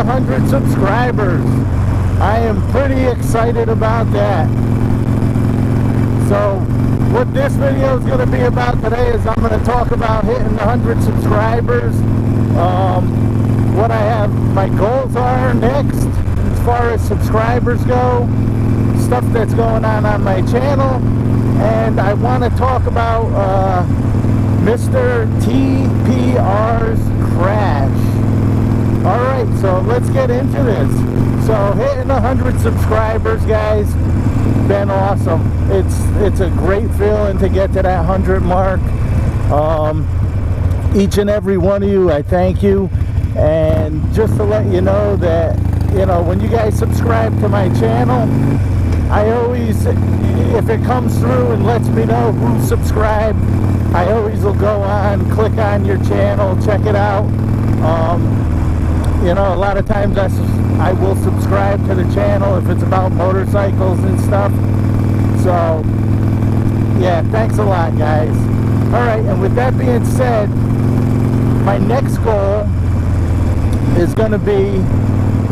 100 subscribers. I am pretty excited about that. So what this video is going to be about today is I'm going to talk about hitting 100 subscribers, what I have, my goals are next as far as subscribers go, stuff that's going on my channel, and I want to talk about Mr. TPR's crash. Alright, so let's get into this. So hitting 100 subscribers, guys, been awesome. It's a great feeling to get to that 100 mark. Each and every one of you, I thank you. And just to let you know that, you know, when you guys subscribe to my channel, I always, if it comes through and lets me know who subscribed, I always will go on, click on your channel, check it out. You know, a lot of times I will subscribe to the channel if it's about motorcycles and stuff. So, yeah, thanks a lot, guys. Alright, and with that being said, my next goal is going to be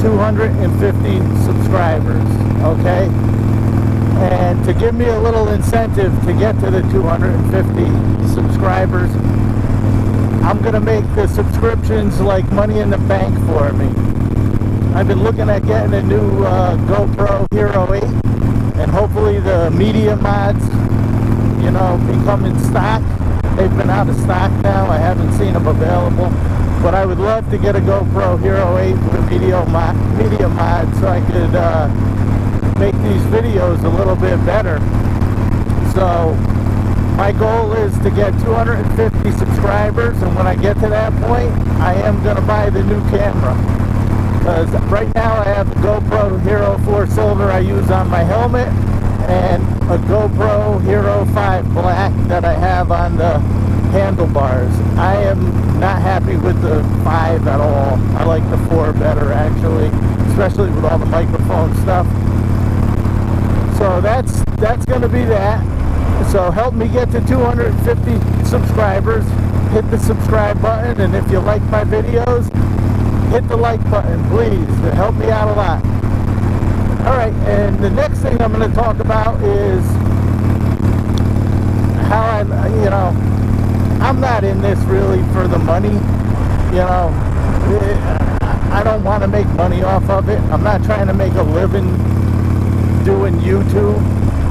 250 subscribers, okay? And to give me a little incentive to get to the 250 subscribers, I'm going to make the subscriptions like money in the bank for me. I've been looking at getting a new GoPro Hero 8, and hopefully the media mods, you know, become in stock. They've been out of stock now. I haven't seen them available. But I would love to get a GoPro Hero 8 with a media mod so I could make these videos a little bit better. So my goal is to get 250 subscribers, and when I get to that point, I am going to buy the new camera. Because right now I have a GoPro Hero 4 Silver I use on my helmet, and a GoPro Hero 5 Black that I have on the handlebars. I am not happy with the 5 at all. I like the 4 better, actually, especially with all the microphone stuff. So that's going to be that. So help me get to 250 subscribers. Hit the subscribe button, and if you like my videos, hit the like button, please. It helped me out a lot. Alright, and the next thing I'm going to talk about is how I'm not in this really for the money. You know, I don't want to make money off of it. I'm not trying to make a living doing YouTube.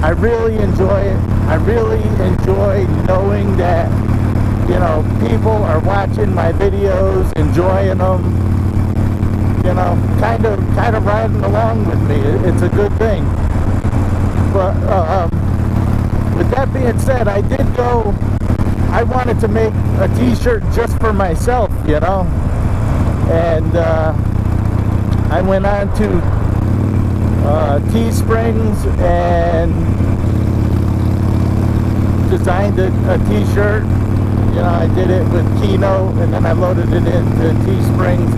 I really enjoy it. I really enjoy knowing that, you know, people are watching my videos, enjoying them, you know, kind of riding along with me. It's a good thing. But with that being said, I wanted to make a t-shirt just for myself, you know, and I went on to Teesprings and designed a t-shirt. You know, I did it with Keynote, and then I loaded it into Teesprings.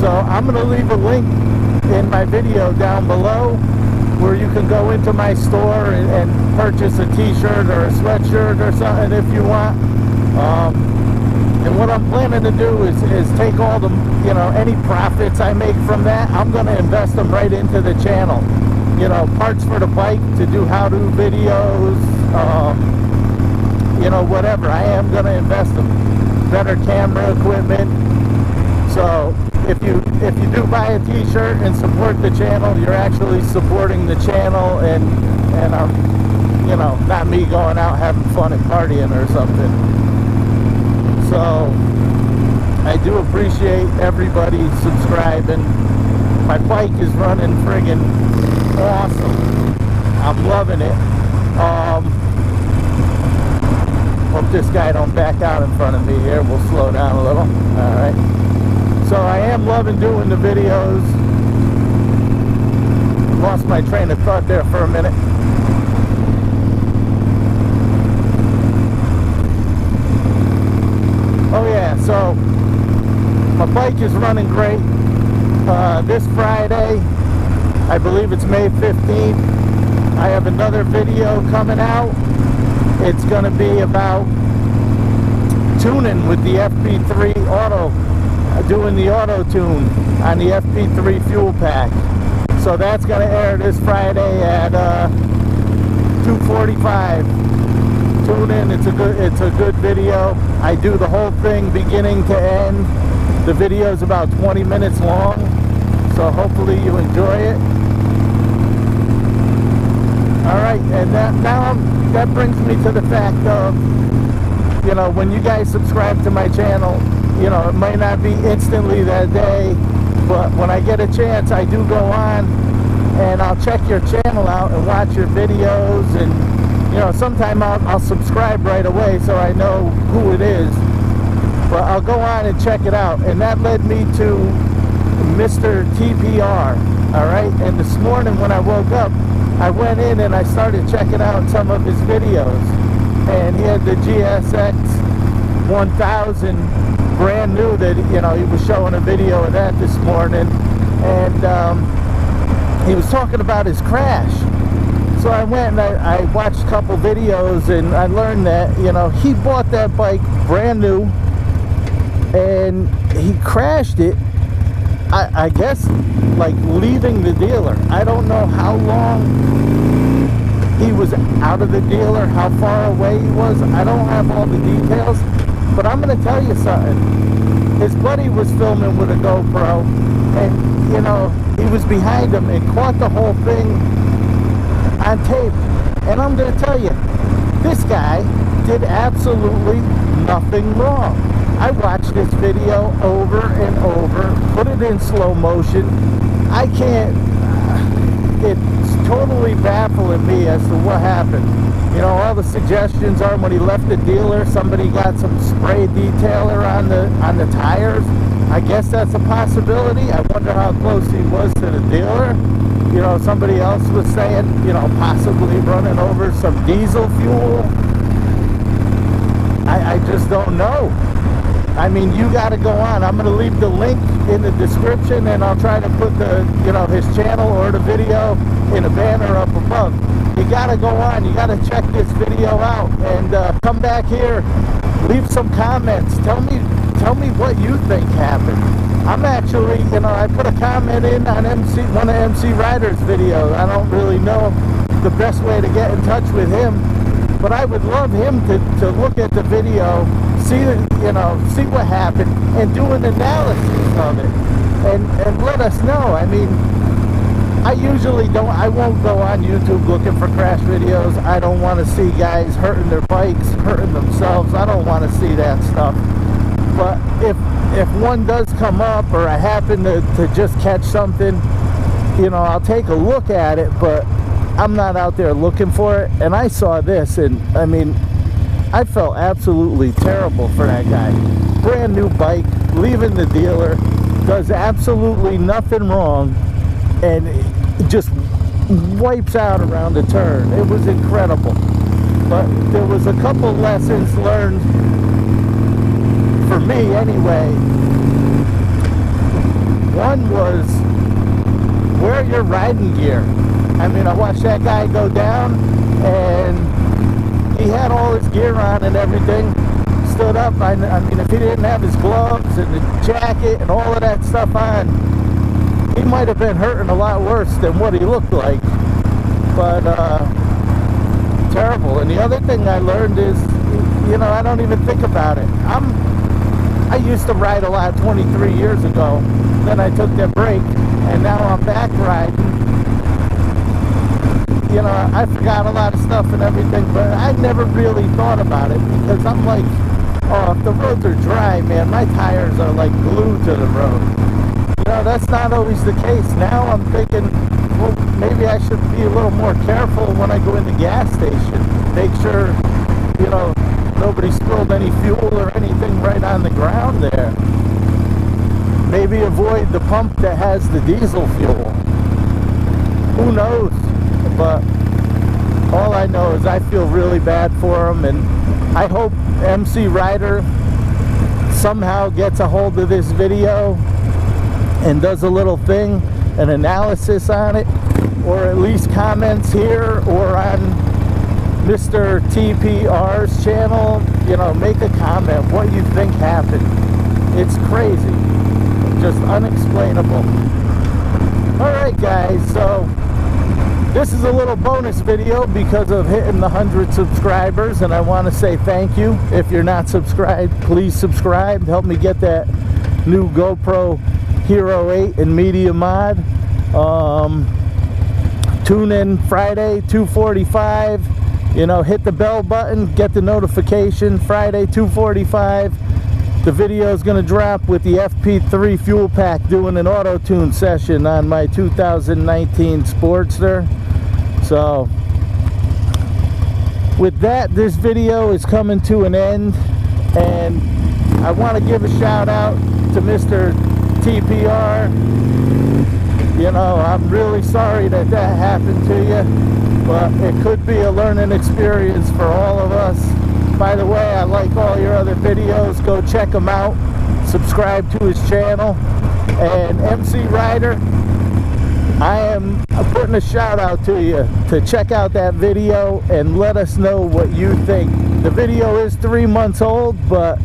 So I'm going to leave a link in my video down below where you can go into my store and purchase a t-shirt or a sweatshirt or something if you want. And what I'm planning to do is take all the, you know, any profits I make from that, I'm going to invest them right into the channel. You know, parts for the bike to do how-to videos, you know, whatever. I am going to invest them. Better camera equipment. So if you do buy a t-shirt and support the channel, you're actually supporting the channel, and you know, not me going out having fun and partying or something. So I do appreciate everybody subscribing. My bike is running friggin' awesome. I'm loving it. Hope this guy don't back out in front of me here. We'll slow down a little. Alright. So I am loving doing the videos. Lost my train of thought there for a minute. Oh yeah, so my bike is running great. This Friday, I believe it's May 15th, I have another video coming out. It's going to be about tuning with the FP3 Auto. doing the auto tune on the FP3 fuel pack. So that's going to air this Friday at 2:45. Tune in. It's a good video. I do the whole thing beginning to end. The video is about 20 minutes long, so hopefully you enjoy it. All right, and that brings me to the fact of, you know, when you guys subscribe to my channel, you know, it might not be instantly that day, but when I get a chance, I do go on and I'll check your channel out and watch your videos, and you know, sometime I'll subscribe right away so I know who it is. But I'll go on and check it out, and that led me to Mr. TPR. All right, and this morning when I woke up, I went in and I started checking out some of his videos, and he had the GSX 1000 brand new that, you know, he was showing a video of that this morning, and he was talking about his crash. So I went and I watched a couple videos, and I learned that, you know, he bought that bike brand new and he crashed it, I guess, like leaving the dealer. I don't know how long he was out of the dealer, how far away he was. I don't have all the details, but I'm going to tell you something. His buddy was filming with a GoPro, and, you know, he was behind him and caught the whole thing on tape. And I'm going to tell you, this guy did absolutely nothing wrong. I watched this video over and over, put it in slow motion. I can't, it's totally baffling me as to what happened. You know, all the suggestions are when he left the dealer, somebody got some spray detailer on the tires. I guess that's a possibility. I wonder how close he was to the dealer. You know, somebody else was saying, you know, possibly running over some diesel fuel. I just don't know. I mean, you got to go on. I'm going to leave the link in the description, and I'll try to put the, you know, his channel or the video in a banner up above. You got to go on. You got to check this video out, and come back here, leave some comments. Tell me what you think happened. I'm actually, you know, I put a comment in on one of MC Ryder's videos. I don't really know the best way to get in touch with him, but I would love him to look at the video, see what happened, and do an analysis of it, and let us know. I mean, I won't go on YouTube looking for crash videos. I don't want to see guys hurting their bikes, hurting themselves. I don't want to see that stuff. But if one does come up, or I happen to just catch something, you know, I'll take a look at it, but I'm not out there looking for it. And I saw this, and I mean, I felt absolutely terrible for that guy. Brand new bike, leaving the dealer, does absolutely nothing wrong, and it just wipes out around the turn. It was incredible. But there was a couple lessons learned, for me anyway. One was, wear your riding gear. I mean, I watched that guy go down, and he had all his gear on and everything, stood up. I mean, if he didn't have his gloves and the jacket and all of that stuff on, he might have been hurting a lot worse than what he looked like. But terrible. And the other thing I learned is, you know, I don't even think about it. I used to ride a lot 23 years ago. Then I took that break, and now I'm back riding. You know, I forgot a lot of stuff and everything, but I never really thought about it, because I'm like, oh, if the roads are dry, man, my tires are like glued to the road. You know, that's not always the case. Now I'm thinking, well, maybe I should be a little more careful when I go in the gas station. Make sure, you know, nobody spilled any fuel or anything right on the ground there. Maybe avoid the pump that has the diesel fuel. Who knows? But all I know is I feel really bad for him, and I hope MC Ryder somehow gets a hold of this video and does a little thing, an analysis on it, or at least comments here or on Mr. TPR's channel. You know, make a comment what you think happened. It's crazy. just unexplainable. Alright guys, so this is a little bonus video because of hitting the 100 subscribers, and I want to say thank you. If you're not subscribed, please subscribe. Help me get that new GoPro Hero 8 in media mod. Tune in Friday 2:45. You know, hit the bell button, get the notification. Friday 2:45. The video is going to drop with the FP3 fuel pack doing an auto tune session on my 2019 Sportster. So with that, this video is coming to an end, and I want to give a shout out to Mr. TPR. You know, I'm really sorry that happened to you, but it could be a learning experience for all of us. By the way, I like all your other videos. Go check them out. Subscribe to his channel. And MC Rider, I'm putting a shout out to you to check out that video and let us know what you think. The video is 3 months old, but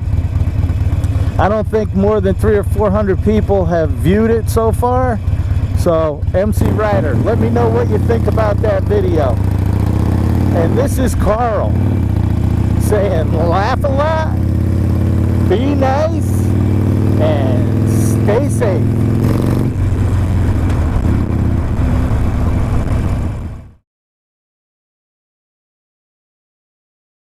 I don't think more than 300 or 400 people have viewed it so far. So MC Rider, let me know what you think about that video. And this is Carl saying, laugh a lot, be nice, and stay safe.